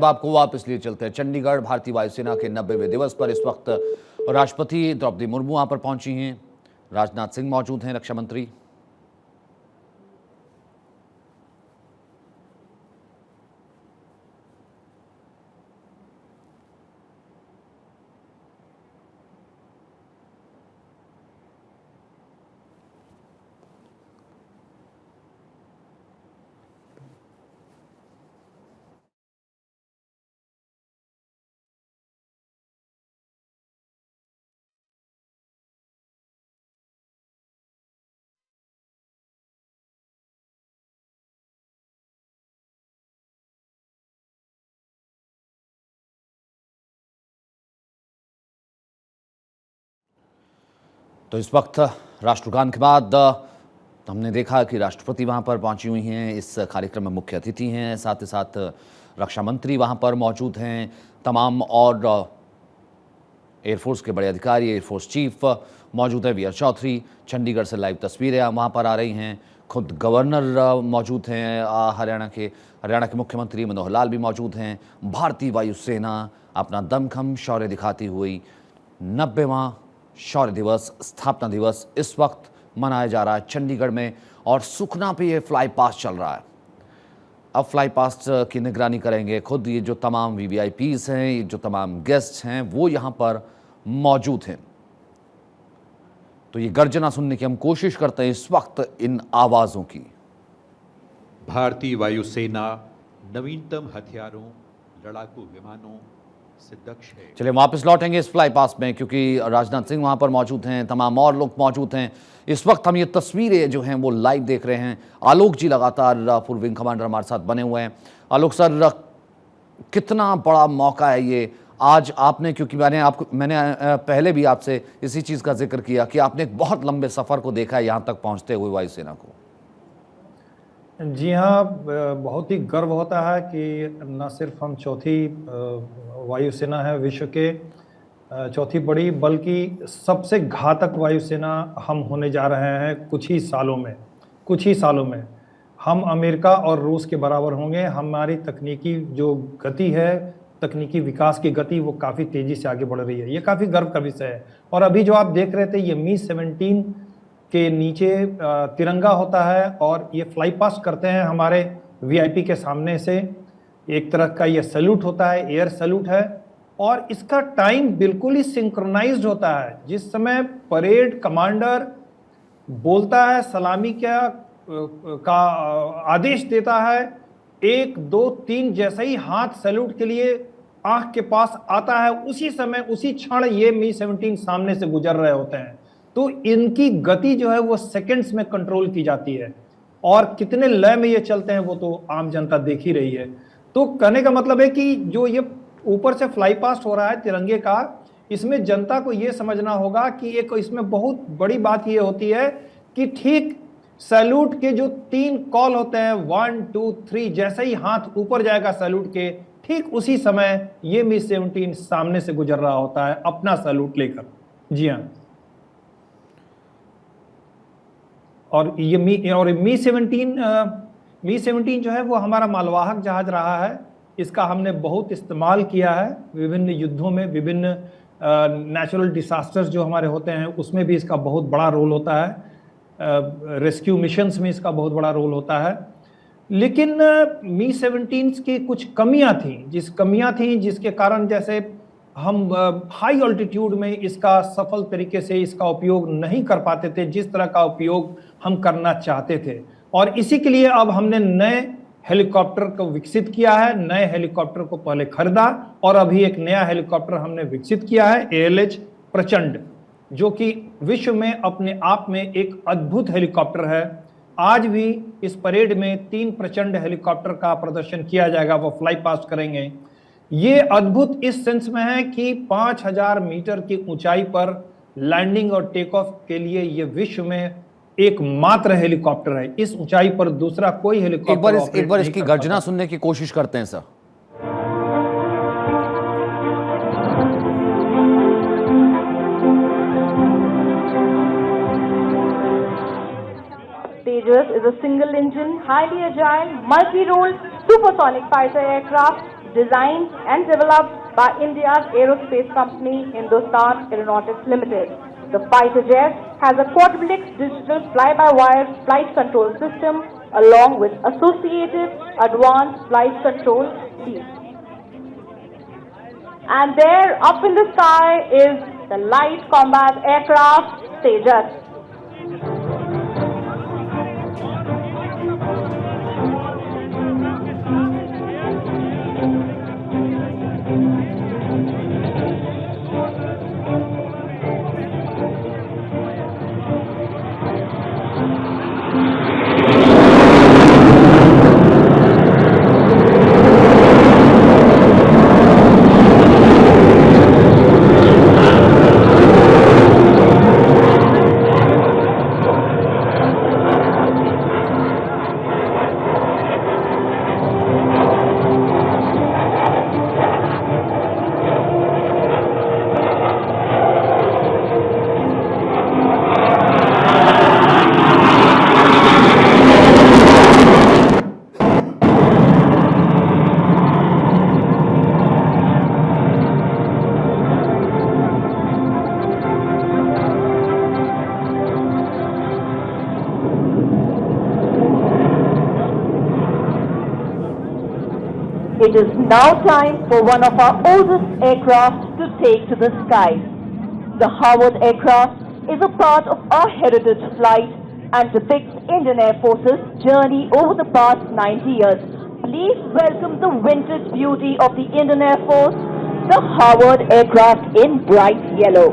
अब आपको वापस लिए चलते हैं चंडीगढ़। भारतीय वायुसेना के 90वें दिवस पर इस वक्त राष्ट्रपति द्रौपदी मुर्मू वहां पर पहुंची हैं। राजनाथ सिंह मौजूद हैं, रक्षा मंत्री। तो इस वक्त राष्ट्रगान के बाद हमने देखा कि राष्ट्रपति वहां पर पहुंची हुई हैं। इस कार्यक्रम में मुख्य अतिथि हैं, साथ ही साथ रक्षा मंत्री वहां पर मौजूद हैं, तमाम और एयरफोर्स के बड़े अधिकारी, एयरफोर्स चीफ मौजूद है वी आर चौधरी। चंडीगढ़ से लाइव तस्वीरें वहां पर आ रही हैं। खुद गवर्नर मौजूद हैं हरियाणा के मुख्यमंत्री मनोहर लाल भी मौजूद हैं। भारतीय वायुसेना अपना दमखम शौर्य दिखाती हुई 90वां शौर्य दिवस, स्थापना दिवस इस वक्त मनाया जा रहा है चंडीगढ़ में। और सुखना पे ये फ्लाई पास्ट चल रहा है। अब फ्लाई पास्ट की निगरानी करेंगे खुद ये जो तमाम वीवीआईपीज हैं, ये जो तमाम गेस्ट हैं, वो यहाँ पर मौजूद हैं। तो ये गर्जना सुनने की हम कोशिश करते हैं इस वक्त इन आवाज़ों की। भारतीय वायुसेना नवीनतम हथियारों, लड़ाकू विमानों से दक्ष है। चलिए वापस लौटेंगे इस फ्लाई पास्ट में, क्योंकि राजनाथ सिंह वहां पर मौजूद हैं, तमाम और लोग मौजूद हैं। इस वक्त हम ये तस्वीरें जो हैं वो लाइव देख रहे हैं। आलोक जी लगातार पूर्व विंग कमांडर हमारे साथ बने हुए हैं। आलोक सर, कितना बड़ा मौका है ये आज आपने, क्योंकि मैंने पहले भी आपसे इसी चीज़ का जिक्र किया कि आपने एक बहुत लंबे सफ़र को देखा है यहाँ तक पहुँचते हुए वायुसेना को। जी हाँ, बहुत ही गर्व होता है कि न सिर्फ हम चौथी वायुसेना है विश्व के, चौथी बड़ी, बल्कि सबसे घातक वायुसेना हम होने जा रहे हैं कुछ ही सालों में हम अमेरिका और रूस के बराबर होंगे। हमारी तकनीकी जो गति है, तकनीकी विकास की गति, वो काफ़ी तेज़ी से आगे बढ़ रही है। ये काफ़ी गर्व का विषय है। और अभी जो आप देख रहे थे, ये मी-17 के नीचे तिरंगा होता है और ये फ्लाई पास्ट करते हैं हमारे वीआईपी के सामने से। एक तरह का ये सैल्यूट होता है, एयर सैल्यूट है, और इसका टाइम बिल्कुल ही सिंक्रोनाइज्ड होता है। जिस समय परेड कमांडर बोलता है, सलामी का आदेश देता है, 1 2 3 जैसे ही हाथ सैल्यूट के लिए आंख के पास आता है, उसी समय उसी क्षण ये मी-17 सामने से गुजर रहे होते हैं। तो इनकी गति जो है वो सेकंड्स में कंट्रोल की जाती है, और कितने लय में ये चलते हैं वो तो आम जनता देख ही रही है। तो कहने का मतलब है कि जो ये ऊपर से फ्लाई पास्ट हो रहा है तिरंगे का, इसमें जनता को ये समझना होगा कि एक इसमें बहुत बड़ी बात ये होती है कि ठीक सैल्यूट के जो 3 कॉल होते हैं, 1 2 3, जैसे ही हाथ ऊपर जाएगा सैल्यूट के, ठीक उसी समय ये मी-17 सामने से गुजर रहा होता है अपना सैल्यूट लेकर। जी हाँ, और ये मी-17 जो है वो हमारा मालवाहक जहाज रहा है। इसका हमने बहुत इस्तेमाल किया है विभिन्न युद्धों में, विभिन्न नेचुरल डिसास्टर्स जो हमारे होते हैं उसमें भी इसका बहुत बड़ा रोल होता है, रेस्क्यू मिशंस में इसका बहुत बड़ा रोल होता है। लेकिन मी-17 की कुछ कमियां थीं जिसके कारण जैसे हम हाई ऑल्टीट्यूड में इसका सफल तरीके से इसका उपयोग नहीं कर पाते थे, जिस तरह का उपयोग हम करना चाहते थे। और इसी के लिए अब हमने नए हेलीकॉप्टर को विकसित किया है। नए हेलीकॉप्टर को पहले खरीदा और अभी एक नया हेलीकॉप्टर हमने विकसित किया है, ALH प्रचंड, जो कि विश्व में अपने आप में एक अद्भुत हेलीकॉप्टर है। आज भी इस परेड में 3 प्रचंड हेलीकॉप्टर का प्रदर्शन किया जाएगा, वो फ्लाई पास्ट करेंगे। ये अद्भुत इस सेंस में है कि 5000 मीटर की ऊंचाई पर लैंडिंग और टेक ऑफ के लिए ये विश्व में एकमात्र हेलीकॉप्टर है। इस ऊंचाई पर दूसरा कोई हेलीकॉप्टर एक बार इसकी गर्जना सुनने की कोशिश करते हैं sir. Tejas is a single-engine, highly agile, multi-role, supersonic fighter aircraft designed and developed by India's aerospace company Hindustan Aeronautics Limited. The fighter jet has a quadriplex digital fly-by-wire flight control system along with associated advanced flight control suite. And there, up in the sky, is the light combat aircraft Tejas. It is now time for one of our oldest aircraft to take to the skies. The Howard aircraft is a part of our heritage flight and depicts Indian Air Force's journey over the past 90 years. Please welcome the vintage beauty of the Indian Air Force, the Howard aircraft in bright yellow.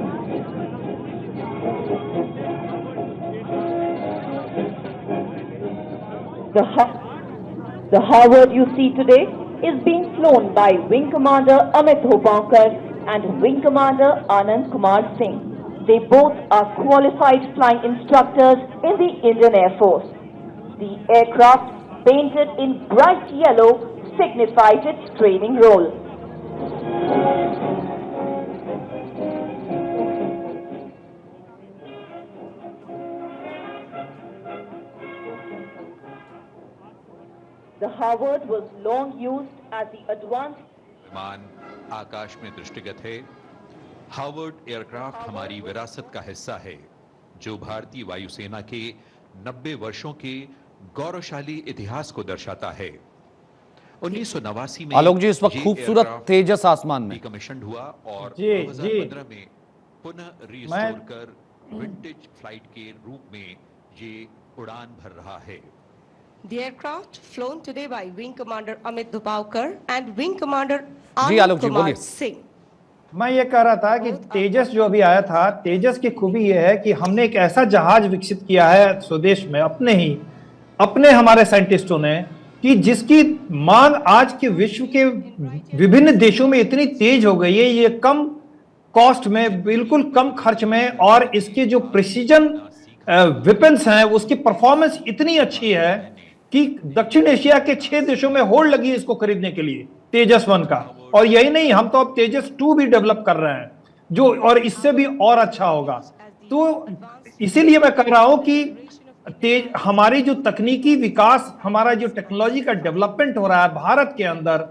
The Howard you see today is being flown by Wing Commander Amit Hopankar and Wing Commander Anand Kumar Singh. They both are qualified flying instructors in the Indian Air Force. The aircraft, painted in bright yellow, signifies its training role. The Howard was long used as the advanced विमान आकाश में दृष्टिगत है। Harvard aircraft हमारी विरासत का हिस्सा है, जो भारतीय वायुसेना के 90 वर्षों के गौरवशाली इतिहास को दर्शाता है। 1989 में आलोक जी, इस वक्त खूबसूरत तेजस आसमान में कमीशन हुआ और जी, 2015 में पुनः रिस्टोर कर विंटेज फ्लाइट के रूप में ये उड़ान भर रहा है। The aircraft flown today by Wing Commander Amit Hopankar and Wing Commander ji, Alok Anand ji, Kumar बोलिए। Singh. मैं ये कह रहा था कि तेजस जो अभी आया था, तेजस की खूबी ये है कि हमने एक ऐसा जहाज विकसित किया है स्वदेश में अपने हमारे साइंटिस्टों ने, कि जिसकी मांग आज के विश्व के विभिन्न देशों में इतनी तेज हो गई है। ये कम कॉस्ट में, बिल्कुल कम खर्च में, और इसके जो प्रिसीजन वेपन्स हैं उसकी परफॉर्मेंस इतनी अच्छी है कि दक्षिण एशिया के 6 देशों में होड़ लगी है इसको खरीदने के लिए, तेजस 1 का। और यही नहीं, हम तो अब तेजस 2 भी डेवलप कर रहे हैं, जो और इससे भी और अच्छा होगा। तो इसीलिए मैं कह रहा हूं कि हमारी जो तकनीकी विकास, हमारा जो टेक्नोलॉजी का डेवलपमेंट हो रहा है भारत के अंदर,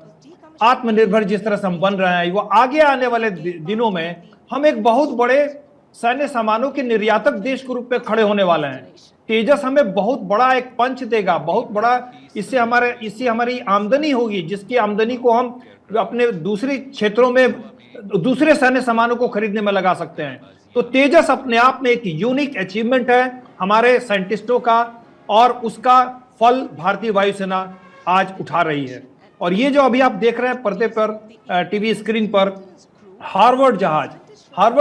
आत्मनिर्भर जिस तरह से हम बन रहे हैं, वो आगे आने वाले दिनों में हम एक बहुत बड़े सैन्य सामानों के निर्यातक देश के रूप में खड़े होने वाले हैं। तेजस हमें बहुत बड़ा एक पंच देगा, बहुत बड़ा, इससे हमारी आमदनी होगी, जिसकी आमदनी को हम अपने दूसरे क्षेत्रों में दूसरे सैन्य सामानों को खरीदने में लगा सकते हैं। तो तेजस अपने आप में एक यूनिक अचीवमेंट है हमारे साइंटिस्टों का, और उसका फल भारतीय वायुसेना आज उठा रही है। और ये जो अभी आप देख रहे हैं पर्दे पर, टीवी स्क्रीन पर, हार्वर्ड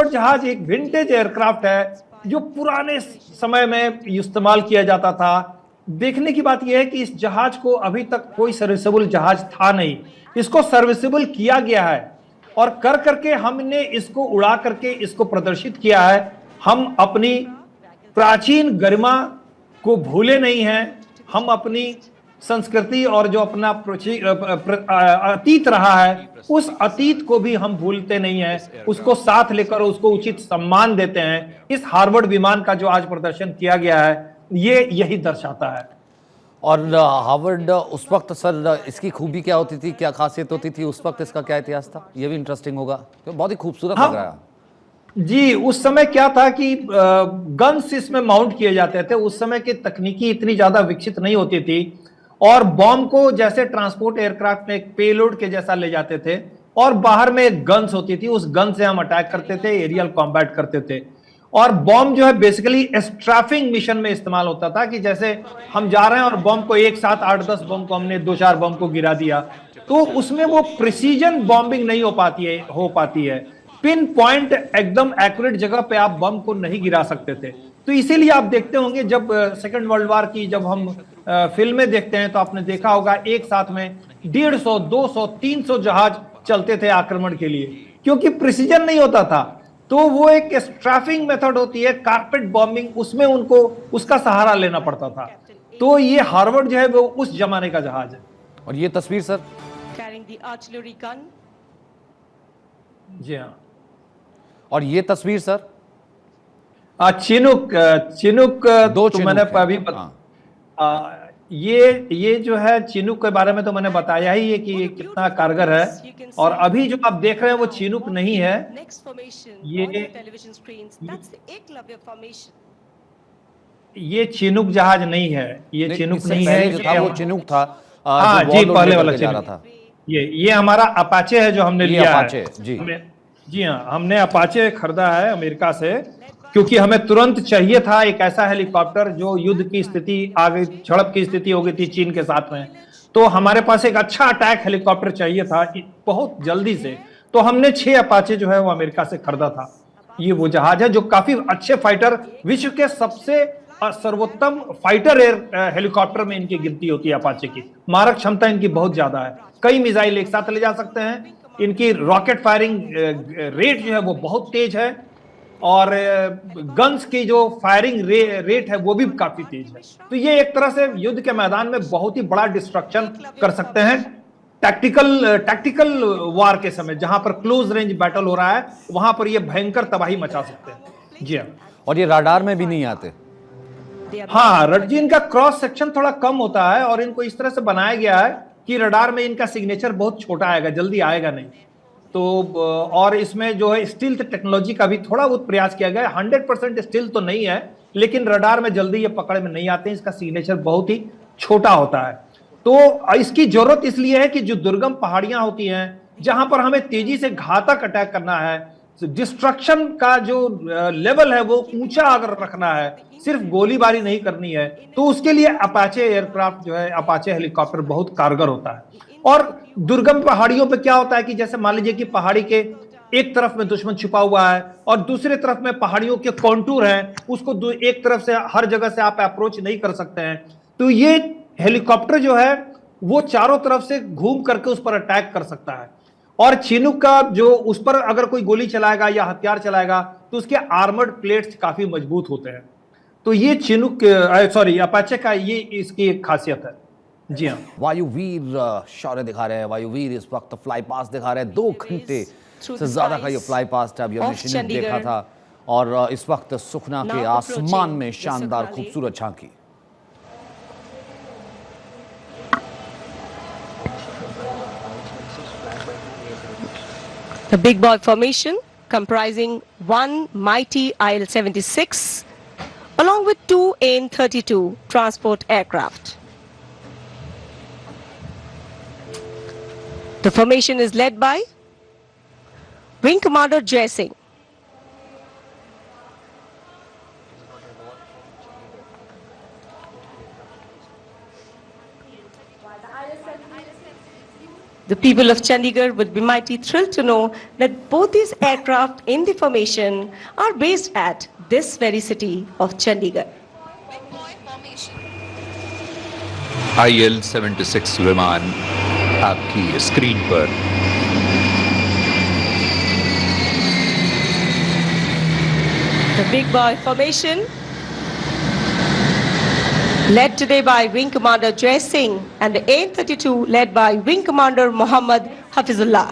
जहाज एक विंटेज एयरक्राफ्ट है जो पुराने समय में इस्तेमाल किया जाता था। देखने की बात यह है कि इस जहाज को अभी तक कोई सर्विसेबल जहाज था नहीं, इसको सर्विसेबल किया गया है, और करके हमने इसको उड़ा करके इसको प्रदर्शित किया है। हम अपनी प्राचीन गरिमा को भूले नहीं हैं, हम अपनी संस्कृति और जो अपना अतीत रहा है, उस अतीत को भी हम भूलते नहीं हैं, उसको साथ लेकर उसको उचित सम्मान देते हैं। इस हार्वर्ड विमान का जो आज प्रदर्शन किया गया है, ये यही दर्शाता है। और हार्वर्ड उस वक्त सर इसकी खूबी क्या होती थी, क्या खासियत होती थी उस वक्त, इसका क्या इतिहास था? ये भी इंटरेस्टिंग होगा, तो बहुत ही खूबसूरत लग रहा है। जी, उस समय क्या था कि गन्स इसमें माउंट किए जाते थे। उस समय की तकनीकी इतनी ज्यादा विकसित नहीं होती थी, और बॉम्ब को जैसे ट्रांसपोर्ट एयरक्राफ्ट में एक पेलोड के जैसा ले जाते थे, और बाहर में एक गन्स होती थी, उस गन से हम अटैक करते थे, एरियल कॉम्बैट करते थे। और बॉम्ब जो है बेसिकली स्ट्रैफिंग मिशन में इस्तेमाल होता था, कि जैसे हम जा रहे हैं और बॉम्ब को एक साथ 8-10 बॉम्ब को हमने 2-4 बॉम्ब को गिरा दिया, तो उसमें वो प्रिसीजन बॉम्बिंग नहीं हो पाती है। पिन पॉइंट एकदम एक्यूरेट जगह पे आप बम को नहीं गिरा सकते थे। तो इसीलिए आप देखते होंगे जब सेकेंड वर्ल्ड वॉर की जब हम फिल्में देखते हैं तो आपने देखा होगा एक साथ में 150, 200, 300 जहाज चलते थे आक्रमण के लिए, क्योंकि प्रिसीजन नहीं होता था। तो वो एक स्ट्रैफिंग मेथड होती है, कारपेट बॉम्बिंग, उसमें उनको उसका सहारा लेना पड़ता था। तो ये हार्वर्ड जो है वो उस जमाने का जहाज है। और ये तस्वीर sir, Carrying the artillery gun. जी हाँ। और ये तस्वीर सर, चिनूक दो तो मैंने चिनूक हैं। अभी ये जो है चिनूक के बारे में तो मैंने बताया ही है कि ये कितना कारगर है। और अभी जो आप देख रहे हैं वो चिनूक नहीं है, Next formation ये- on your television screens. That's the Eklavya formation. ये चिनूक जहाज नहीं है, ये नहीं, चिनूक इससे नहीं पहले है, जो ये था वो हम- चिनूक था, हाँ जो जी, वॉरलॉर्ड पहले लेकर वाला के जा रहा चिनूक। था। ये हमारा अपाचे है जो हमने ये लिया अपाचे, है। जी। जी हाँ, हमने अपाचे खरीदा है अमेरिका से, क्योंकि हमें तुरंत चाहिए था एक ऐसा हेलीकॉप्टर जो युद्ध की स्थिति आ गई, झड़प की स्थिति हो गई थी चीन के साथ में, तो हमारे पास एक अच्छा अटैक हेलीकॉप्टर चाहिए था बहुत जल्दी से। तो हमने 6 अपाचे जो है वो अमेरिका से खरीदा था। ये वो जहाज है जो काफी अच्छे फाइटर, विश्व के सबसे सर्वोत्तम फाइटर एयर हेलीकॉप्टर में इनकी गिनती होती है अपाचे की। मारक क्षमता इनकी बहुत ज्यादा है, कई मिसाइल एक साथ ले जा सकते हैं। इनकी रॉकेट फायरिंग रेट जो है वो बहुत तेज है, और गन्स की जो फायरिंग रेट है वो भी काफी तेज है। तो ये एक तरह से युद्ध के मैदान में बहुत ही बड़ा डिस्ट्रक्शन कर सकते हैं। टैक्टिकल वार के समय जहां पर क्लोज रेंज बैटल हो रहा है, वहां पर ये भयंकर तबाही मचा सकते हैं। जी हाँ। और ये राडार में भी नहीं आते। They are हाँ, रडजी इनका क्रॉस सेक्शन थोड़ा कम होता है, और इनको इस तरह से बनाया गया है कि रडार में इनका सिग्नेचर बहुत छोटा आएगा, जल्दी आएगा नहीं। तो और इसमें जो है स्टील्थ टेक्नोलॉजी का भी थोड़ा बहुत प्रयास किया गया है। 100% स्टील्थ तो नहीं है, लेकिन रडार में जल्दी ये पकड़ में नहीं आते हैं, इसका सिग्नेचर बहुत ही छोटा होता है। तो इसकी जरूरत इसलिए है कि जो दुर्गम पहाड़ियां होती हैं, जहां पर हमें तेजी से घातक अटैक करना है, डिस्ट्रक्शन का जो लेवल है वो ऊंचा अगर रखना है, सिर्फ गोलीबारी नहीं करनी है, तो उसके लिए अपाचे एयरक्राफ्ट जो है, अपाचे हेलीकॉप्टर बहुत कारगर होता है। और दुर्गम पहाड़ियों पे क्या होता है कि जैसे मान लीजिए कि पहाड़ी के एक तरफ में दुश्मन छुपा हुआ है और दूसरे तरफ में पहाड़ियों के कॉन्टूर हैं, उसको एक तरफ से हर जगह से आप अप्रोच नहीं कर सकते हैं। तो ये हेलीकॉप्टर जो है वो चारों तरफ से घूम करके उस पर अटैक कर सकता है। और चिनूक का जो उस पर अगर कोई गोली चलाएगा या हथियार चलाएगा तो उसके आर्मर्ड प्लेट्स काफी मजबूत होते हैं। तो ये चिनूक अपाचे का ये इसकी एक खासियत है। जी हाँ। वायुवीर शौर्य दिखा रहे हैं, वायुवीर इस वक्त फ्लाई पास दिखा रहे हैं। 2 घंटे से ज्यादा का ये फ्लाई पास था, अभी हमने चिनूक देखा था, और इस वक्त सुखना के आसमान में शानदार खूबसूरत झांकी। The big boy formation comprising one mighty IL-76 along with 2 AN-32 transport aircraft. The formation is led by Wing Commander Jai Singh. The people of Chandigarh would be mighty thrilled to know that both these aircraft in the formation are based at this very city of Chandigarh. IL-76 विमान आपकी screen पर। The big boy formation led today by Wing Commander Jai Singh and the AN-32 led by Wing Commander Muhammad Hafizullah.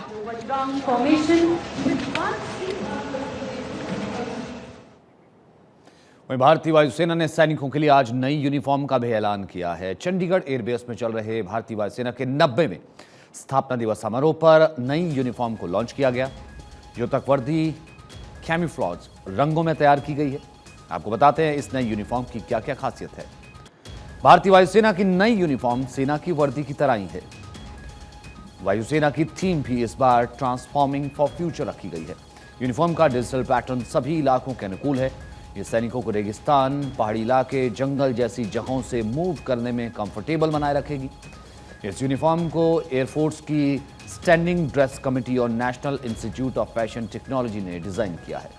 वहीं भारतीय वायुसेना ने सैनिकों के लिए आज नई यूनिफॉर्म का भी ऐलान किया है। चंडीगढ़ एयरबेस में चल रहे भारतीय वायुसेना के 90वें स्थापना दिवस समारोह पर नई यूनिफॉर्म को लॉन्च किया गया। द्योतक वर्दी कैमोफ्लेज रंगों में तैयार की गई है। आपको बताते हैं इस नई यूनिफॉर्म की क्या क्या खासियत है। भारतीय वायुसेना की नई यूनिफॉर्म सेना की वर्दी की तरह ही है। वायुसेना की थीम भी इस बार ट्रांसफॉर्मिंग फॉर फ्यूचर रखी गई है। यूनिफॉर्म का डिजिटल पैटर्न सभी इलाकों के अनुकूल है। ये सैनिकों को रेगिस्तान, पहाड़ी इलाके, जंगल जैसी जगहों से मूव करने में कंफर्टेबल बनाए रखेगी। इस यूनिफॉर्म को एयरफोर्स की स्टैंडिंग ड्रेस कमेटी और national institute of fashion technology ने डिजाइन किया है।